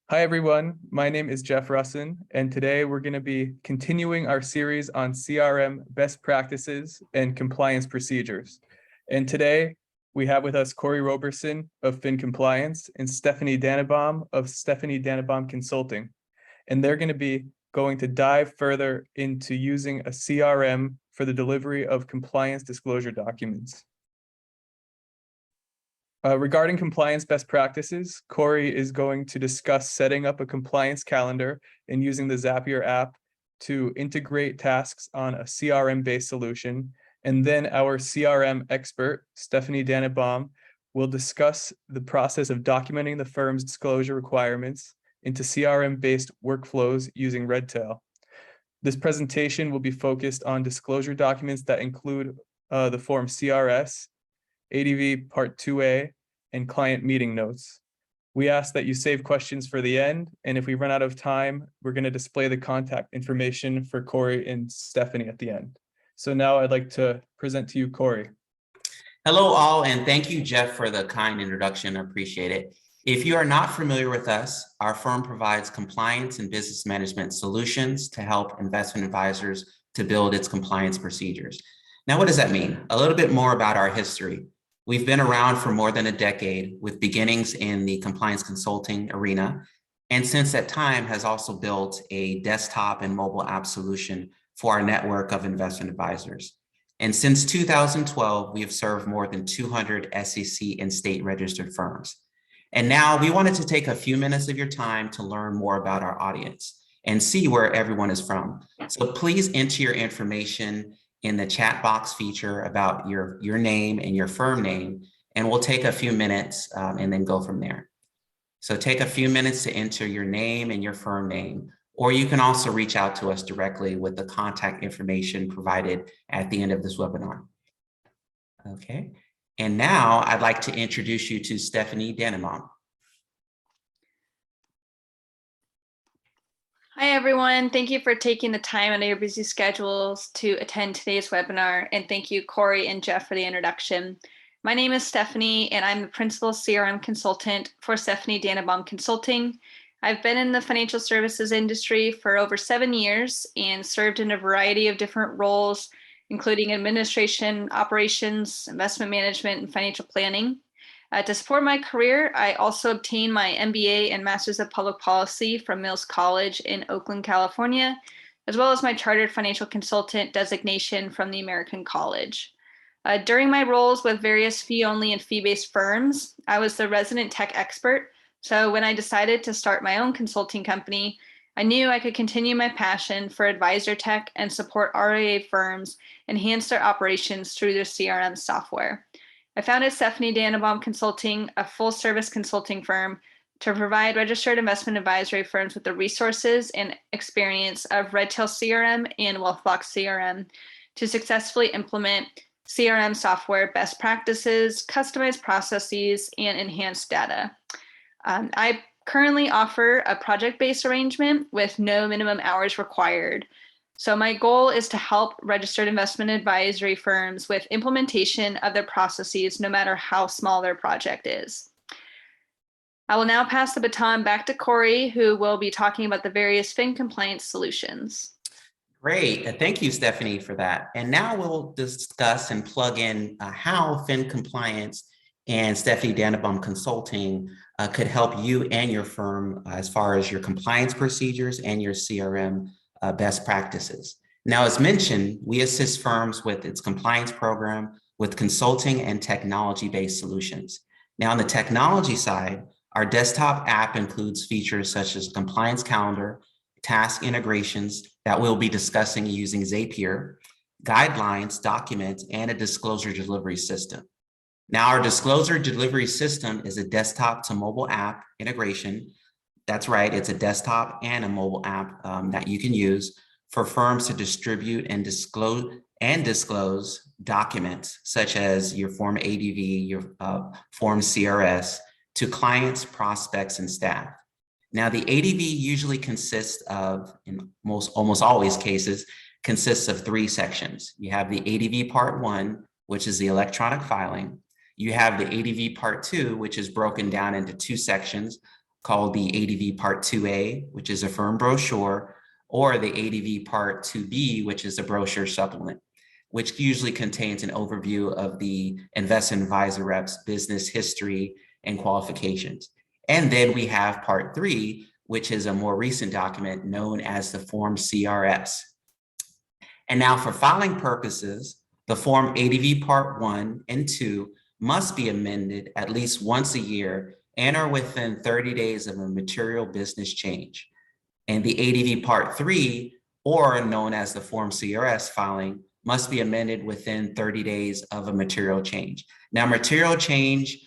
Hi, everyone. My name is Jeff Russin, and today we're going to be continuing our series on CRM best practices and compliance procedures. And today we have with us Corey Roberson of Fin Compliance and Stephanie Dannebaum of Stephanie Dannebaum Consulting. And they're going to be going to dive further into using a CRM for the delivery of compliance disclosure documents. Regarding compliance best practices, Corey is going to discuss setting up a compliance calendar and using the Zapier app to integrate tasks on a CRM-based solution. And then our CRM expert, Stephanie Dannebaum, will discuss the process of documenting the firm's disclosure requirements into CRM-based workflows using Redtail. This presentation will be focused on disclosure documents that include the form CRS, ADV Part 2A, and client meeting notes. We ask that you save questions for the end, and if we run out of time, we're going to display the contact information for Corey and Stephanie at the end. So now I'd like to present to you Corey. Hello all, and thank you, Jeff, for the kind introduction. I appreciate it. If you are not familiar with us, our firm provides compliance and business management solutions to help investment advisors to build its compliance procedures. Now, what does that mean? A little bit more about our history. We've been around for more than a decade with beginnings in the compliance consulting arena. And since that time has also built a desktop and mobile app solution for our network of investment advisors. And since 2012, we have served more than 200 SEC and state registered firms. And now we wanted to take a few minutes of your time to learn more about our audience and see where everyone is from. So please enter your information in the chat box feature about your name and your firm name, and we'll take a few minutes and then go from there. So take a few minutes to enter your name and your firm name, or you can also reach out to us directly with the contact information provided at the end of this webinar. Okay, and now I'd like to introduce you to Stephanie Dannebaum. Hi, everyone. Thank you for taking the time out of your busy schedules to attend today's webinar. And thank you, Corey and Jeff, for the introduction. My name is Stephanie, and I'm the Principal CRM Consultant for Stephanie Dannebaum Consulting. I've been in the financial services industry for over 7 years and served in a variety of different roles, including administration, operations, investment management, and financial planning. To support my career, I also obtained my MBA and Masters of Public Policy from Mills College in Oakland, California, as well as my Chartered Financial Consultant designation from the American College. During my roles with various fee-only and fee-based firms, I was the resident tech expert. So when I decided to start my own consulting company, I knew I could continue my passion for advisor tech and support RIA firms enhance their operations through their CRM software. I founded Stephanie Dannebaum Consulting, a full-service consulting firm, to provide registered investment advisory firms with the resources and experience of Redtail CRM and WealthBlock CRM to successfully implement CRM software best practices, customized processes, and enhanced data. I currently offer a project-based arrangement with no minimum hours required. So my goal is to help registered investment advisory firms with implementation of their processes, no matter how small their project is. I will now pass the baton back to Corey, who will be talking about the various fin compliance solutions. Great. Thank you, Stephanie, for that. And now we'll discuss and plug in how fin compliance and Stephanie Dannebaum Consulting could help you and your firm as far as your compliance procedures and your CRM best practices. Now, as mentioned, we assist firms with its compliance program with consulting and technology-based solutions. Now, on the technology side, our desktop app includes features such as compliance calendar, task integrations that we'll be discussing using Zapier, guidelines, documents, and a disclosure delivery system. Now, our disclosure delivery system is a desktop to mobile app integration. That's right, it's a desktop and a mobile app that you can use for firms to distribute and disclose documents such as your Form ADV, your Form CRS to clients, prospects, and staff. Now, the ADV usually consists of, in almost always cases, consists of 3 sections. You have the ADV Part 1, which is the electronic filing. You have the ADV Part 2, which is broken down into 2 sections, called the ADV Part 2A, which is a firm brochure, or the ADV Part 2B, which is a brochure supplement, which usually contains an overview of the investment advisor rep's business history and qualifications. And then we have Part 3, which is a more recent document known as the Form CRS. And now for filing purposes, the Form ADV Part 1 and 2 must be amended at least once a year and are within 30 days of a material business change. And the ADV Part 3, or known as the Form CRS filing, must be amended within 30 days of a material change. Now, material change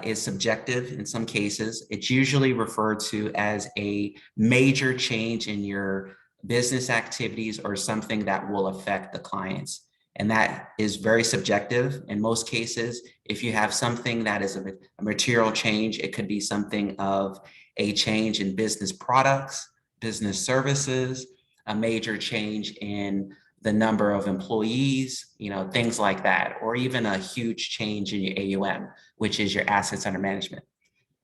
is subjective in some cases. It's usually referred to as a major change in your business activities or something that will affect the clients. And that is very subjective in most cases. If you have something that is a material change, it could be something of a change in business products, business services, a major change in the number of employees, things like that, or even a huge change in your AUM, which is your assets under management.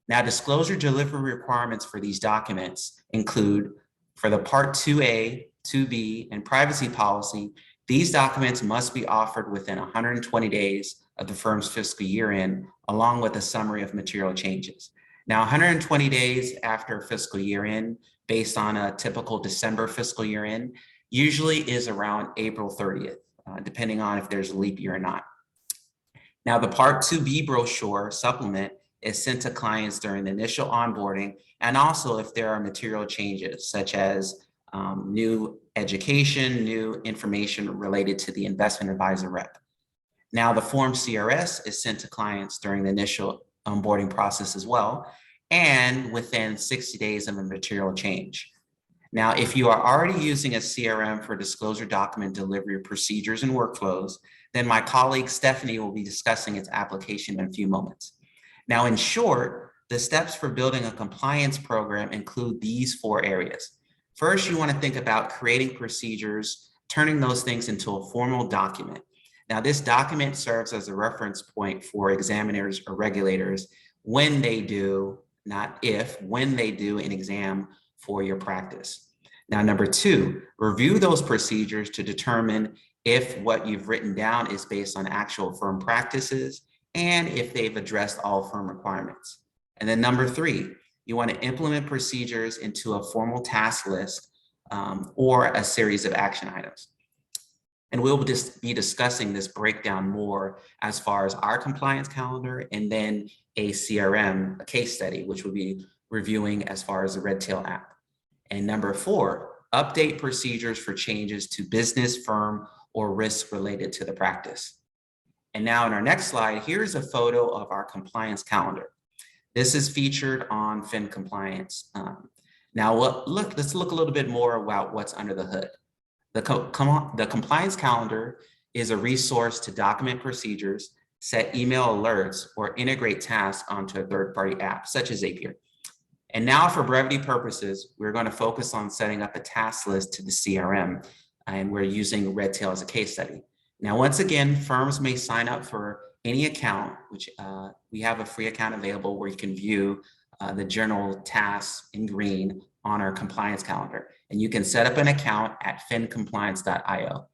Now, disclosure delivery requirements for these documents include, for the Part 2A, 2B, and privacy policy, these documents must be offered within 120 days of the firm's fiscal year end, along with a summary of material changes. Now, 120 days after fiscal year end, based on a typical December fiscal year end, usually is around April 30th, depending on if there's a leap year or not. Now, the Part 2B brochure supplement is sent to clients during the initial onboarding, and also if there are material changes, such as new education, new information related to the investment advisor rep. Now, the Form CRS is sent to clients during the initial onboarding process as well, and within 60 days of a material change. Now, if you are already using a CRM for disclosure document delivery procedures and workflows, then my colleague Stephanie will be discussing its application in a few moments. Now, in short, the steps for building a compliance program include these 4 areas. First, you want to think about creating procedures, turning those things into a formal document. Now, this document serves as a reference point for examiners or regulators when they do, not if, when they do an exam for your practice. Now, number 2, review those procedures to determine if what you've written down is based on actual firm practices and if they've addressed all firm requirements. And then number 3, you want to implement procedures into a formal task list or a series of action items. And we'll just be discussing this breakdown more as far as our compliance calendar and then a CRM, a case study, which we'll be reviewing as far as the Redtail app. And number 4, update procedures for changes to business, firm, or risks related to the practice. And now in our next slide, here's a photo of our compliance calendar. This is featured on Fin Compliance. Now let's look a little bit more about what's under the hood. The compliance calendar is a resource to document procedures, set email alerts, or integrate tasks onto a third-party app, such as Zapier. And now for brevity purposes, we're going to focus on setting up a task list to the CRM, and we're using Redtail as a case study. Now, once again, firms may sign up for any account, which we have a free account available where you can view the general tasks in green on our compliance calendar. And you can set up an account at fincompliance.io.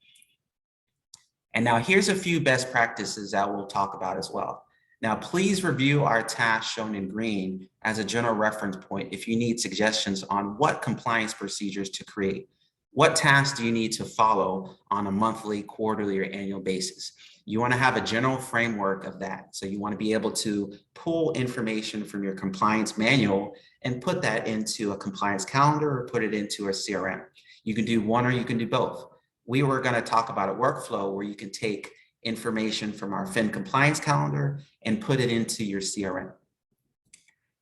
And now here's a few best practices that we'll talk about as well. Now, please review our tasks shown in green as a general reference point if you need suggestions on what compliance procedures to create. What tasks do you need to follow on a monthly, quarterly, or annual basis? You want to have a general framework of that. So you want to be able to pull information from your compliance manual and put that into a compliance calendar or put it into a CRM. You can do one or you can do both. We were going to talk about a workflow where you can take information from our Fin Compliance calendar and put it into your CRM.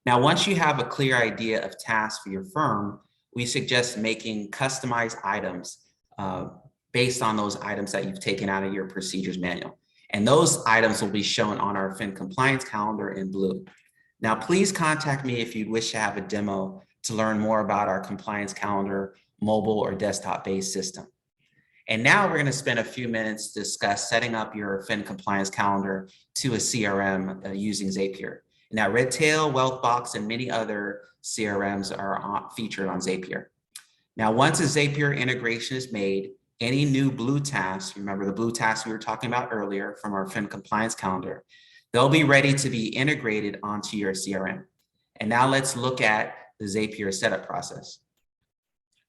Now, once you have a clear idea of tasks for your firm, we suggest making customized items based on those items that you've taken out of your procedures manual. And those items will be shown on our Fin Compliance calendar in blue. Now, please contact me if you'd wish to have a demo to learn more about our compliance calendar, mobile or desktop-based system. And now we're going to spend a few minutes to discuss setting up your Fin Compliance calendar to a CRM using Zapier. Now, Redtail, Wealthbox, and many other CRMs are featured on Zapier. Now, once a Zapier integration is made, any new blue tasks, remember the blue tasks we were talking about earlier from our Fin compliance calendar, they'll be ready to be integrated onto your CRM. And now let's look at the Zapier setup process.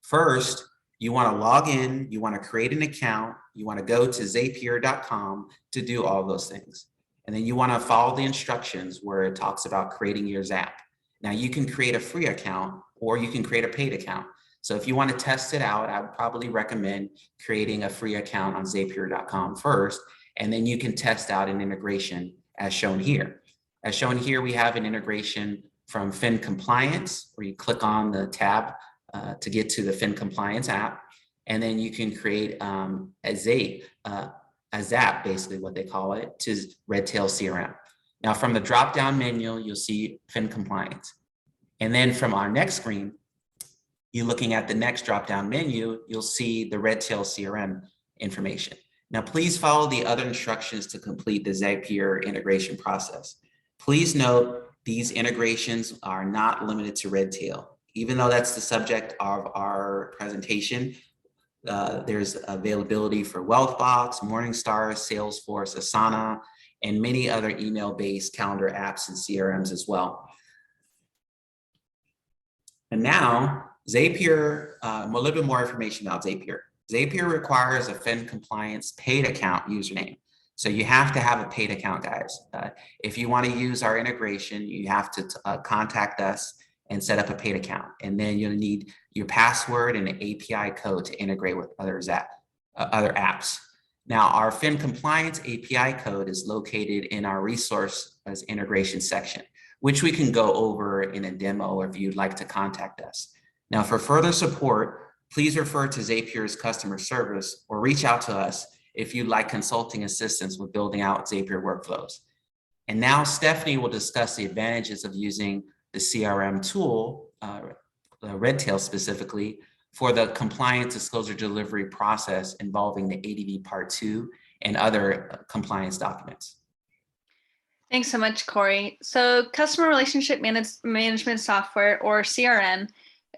First, you want to log in, you want to create an account, you want to go to zapier.com to do all those things. And then you want to follow the instructions where it talks about creating your Zap. Now you can create a free account or you can create a paid account. So if you want to test it out, I would probably recommend creating a free account on zapier.com first, and then you can test out an integration as shown here. As shown here, we have an integration from Fin Compliance, where you click on the tab to get to the Fin Compliance app, and then you can create a Zap, basically what they call it, to Redtail CRM. Now from the drop-down menu, you'll see Fin Compliance. And then from our next screen, you're looking at the next drop-down menu, you'll see the Redtail CRM information. Now, please follow the other instructions to complete the Zapier integration process. Please note, these integrations are not limited to Redtail. Even though that's the subject of our presentation, there's availability for Wealthbox, Morningstar, Salesforce, Asana, and many other email-based calendar apps and CRMs as well. And now, Zapier, a little bit more information about Zapier. Zapier requires a Fin Compliance paid account username. So you have to have a paid account, guys. If you want to use our integration, you have to contact us and set up a paid account. And then you'll need your password and an API code to integrate with other apps. Now, our Fin Compliance API code is located in our resource as integration section, which we can go over in a demo if you'd like to contact us. Now, for further support, please refer to Zapier's customer service or reach out to us if you'd like consulting assistance with building out Zapier workflows. And now Stephanie will discuss the advantages of using the CRM tool, Redtail specifically, for the compliance disclosure delivery process involving the ADV Part 2 and other compliance documents. Thanks so much, Corey. So customer relationship management software, or CRM,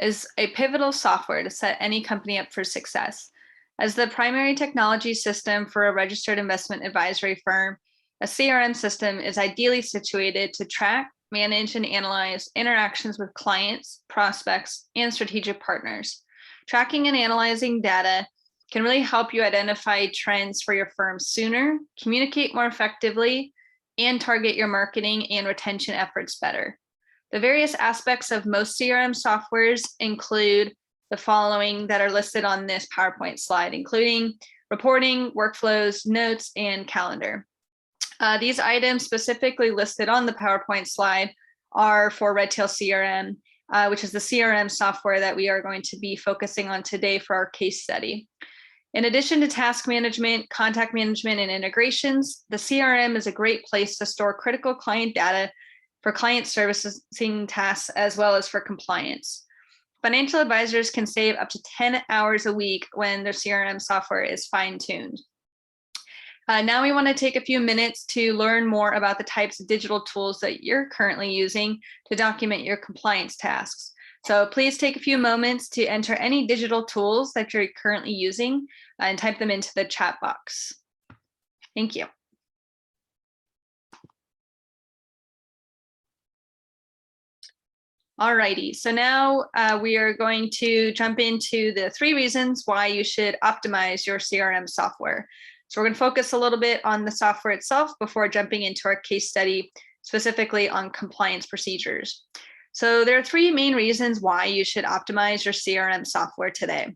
is a pivotal software to set any company up for success. As the primary technology system for a registered investment advisory firm, a CRM system is ideally situated to track, manage, and analyze interactions with clients, prospects, and strategic partners. Tracking and analyzing data can really help you identify trends for your firm sooner, communicate more effectively, and target your marketing and retention efforts better. The various aspects of most CRM softwares include the following that are listed on this PowerPoint slide, including reporting, workflows, notes, and calendar. These items specifically listed on the PowerPoint slide are for Redtail CRM, which is the CRM software that we are going to be focusing on today for our case study. In addition to task management, contact management, and integrations, the CRM is a great place to store critical client data for client servicing tasks as well as for compliance. Financial advisors can save up to 10 hours a week when their CRM software is fine-tuned. Now we want to take a few minutes to learn more about the types of digital tools that you're currently using to document your compliance tasks. So please take a few moments to enter any digital tools that you're currently using and type them into the chat box. Thank you. Alrighty, so now we are going to jump into the 3 reasons why you should optimize your CRM software. So we're going to focus a little bit on the software itself before jumping into our case study, specifically on compliance procedures. So there are 3 main reasons why you should optimize your CRM software today.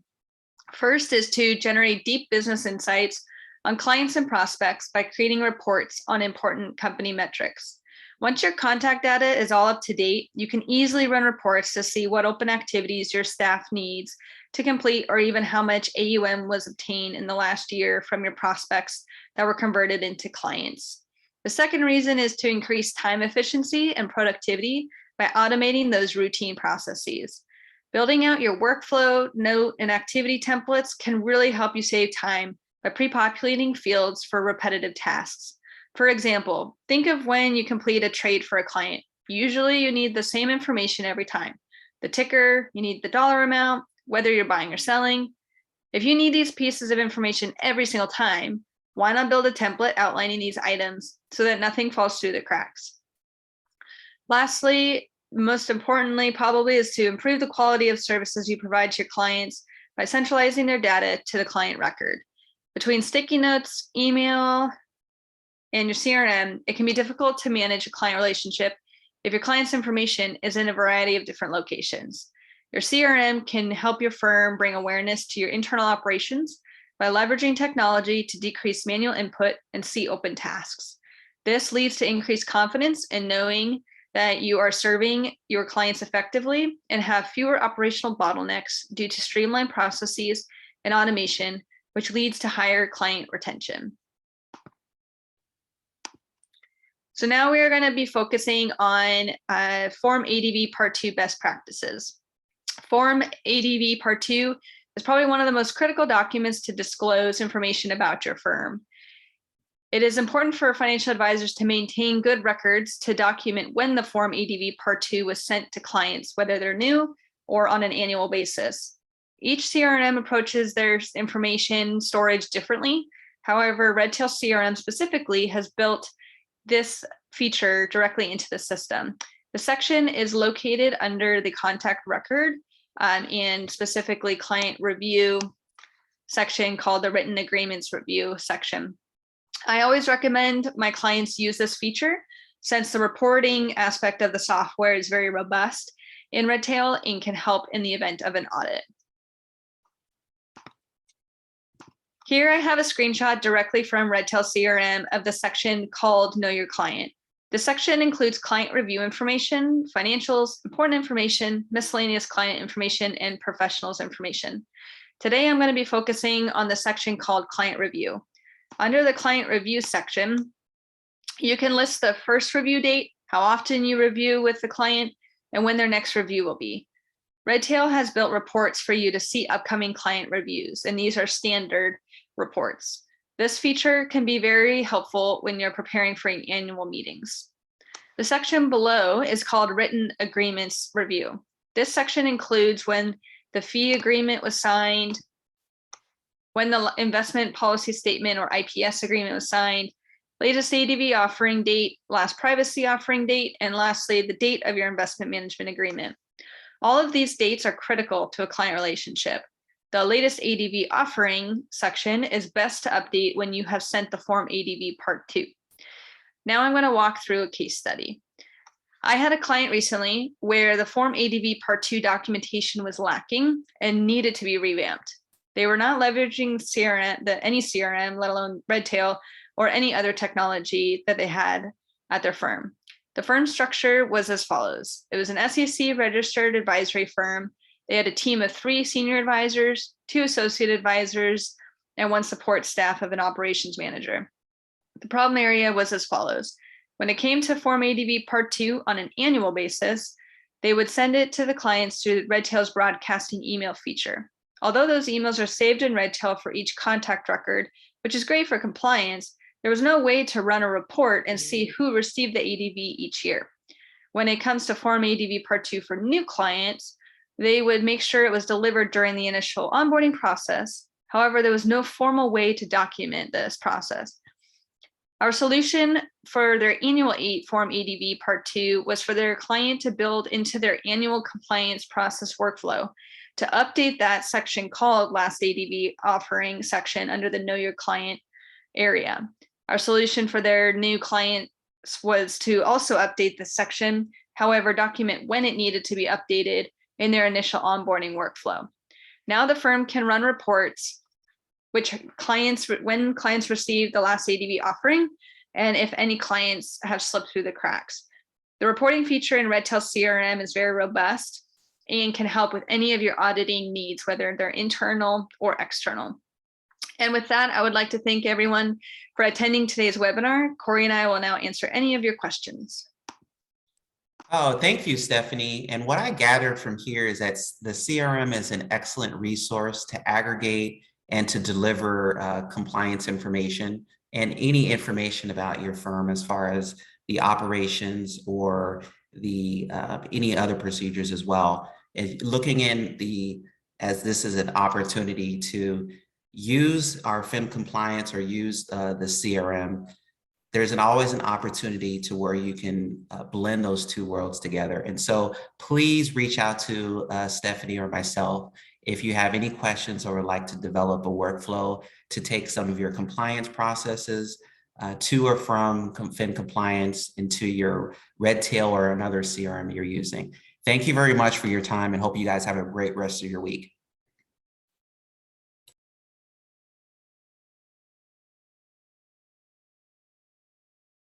First is to generate deep business insights on clients and prospects by creating reports on important company metrics. Once your contact data is all up to date, you can easily run reports to see what open activities your staff needs to complete, or even how much AUM was obtained in the last year from your prospects that were converted into clients. The second reason is to increase time efficiency and productivity by automating those routine processes. Building out your workflow, note, and activity templates can really help you save time by pre-populating fields for repetitive tasks. For example, think of when you complete a trade for a client. Usually you need the same information every time. The ticker, you need the dollar amount, whether you're buying or selling. If you need these pieces of information every single time, why not build a template outlining these items so that nothing falls through the cracks? Lastly, most importantly, probably, is to improve the quality of services you provide to your clients by centralizing their data to the client record. Between sticky notes, email, and your CRM, it can be difficult to manage a client relationship if your client's information is in a variety of different locations. Your CRM can help your firm bring awareness to your internal operations by leveraging technology to decrease manual input and see open tasks. This leads to increased confidence in knowing that you are serving your clients effectively and have fewer operational bottlenecks due to streamlined processes and automation, which leads to higher client retention. So now we are going to be focusing on Form ADV Part 2 best practices. Form ADV Part 2 is probably one of the most critical documents to disclose information about your firm. It is important for financial advisors to maintain good records to document when the Form ADV Part 2 was sent to clients, whether they're new or on an annual basis. Each CRM approaches their information storage differently. However, Redtail CRM specifically has built this feature directly into the system. The section is located under the contact record and specifically client review section called the written agreements review section. I always recommend my clients use this feature since the reporting aspect of the software is very robust in Redtail and can help in the event of an audit. Here I have a screenshot directly from Redtail CRM of the section called Know Your Client. This section includes client review information, financials, important information, miscellaneous client information, and professionals information. Today, I'm going to be focusing on the section called Client Review. Under the Client Review section, you can list the first review date, how often you review with the client, and when their next review will be. Redtail has built reports for you to see upcoming client reviews, and these are standard reports. This feature can be very helpful when you're preparing for annual meetings. The section below is called Written Agreements Review. This section includes when the fee agreement was signed, when the investment policy statement or IPS agreement was signed, latest ADV offering date, last privacy offering date, and lastly, the date of your investment management agreement. All of these dates are critical to a client relationship. The latest ADV offering section is best to update when you have sent the Form ADV Part 2. Now I'm going to walk through a case study. I had a client recently where the Form ADV Part 2 documentation was lacking and needed to be revamped. They were not leveraging any CRM, let alone Redtail, or any other technology that they had at their firm. The firm structure was as follows. It was an SEC registered advisory firm. They had a team of 3 senior advisors, 2 associate advisors, and 1 support staff of an operations manager. The problem area was as follows. When it came to Form ADV Part 2 on an annual basis, they would send it to the clients through Redtail's broadcasting email feature. Although those emails are saved in Redtail for each contact record, which is great for compliance, there was no way to run a report and see who received the ADV each year. When it comes to Form ADV Part 2 for new clients, they would make sure it was delivered during the initial onboarding process. However, there was no formal way to document this process. Our solution for their annual Form ADV Part 2 was for their client to build into their annual compliance process workflow to update that section called Last ADV Offering section under the Know Your Client area. Our solution for their new clients was to also update this section, however, document when it needed to be updated in their initial onboarding workflow. Now the firm can run reports when clients receive the last ADV offering, and if any clients have slipped through the cracks. The reporting feature in Redtail CRM is very robust and can help with any of your auditing needs, whether they're internal or external. And with that, I would like to thank everyone for attending today's webinar. Corey and I will now answer any of your questions. Oh, thank you, Stephanie. And what I gathered from here is that the CRM is an excellent resource to aggregate and to deliver compliance information and any information about your firm as far as the operations or any other procedures as well. Looking in as this is an opportunity to use our FIN compliance or use the CRM, there's always an opportunity to where you can blend those two worlds together. And so please reach out to Stephanie or myself if you have any questions or would like to develop a workflow to take some of your compliance processes to or from FIN compliance into your Redtail or another CRM you're using. Thank you very much for your time and hope you guys have a great rest of your week.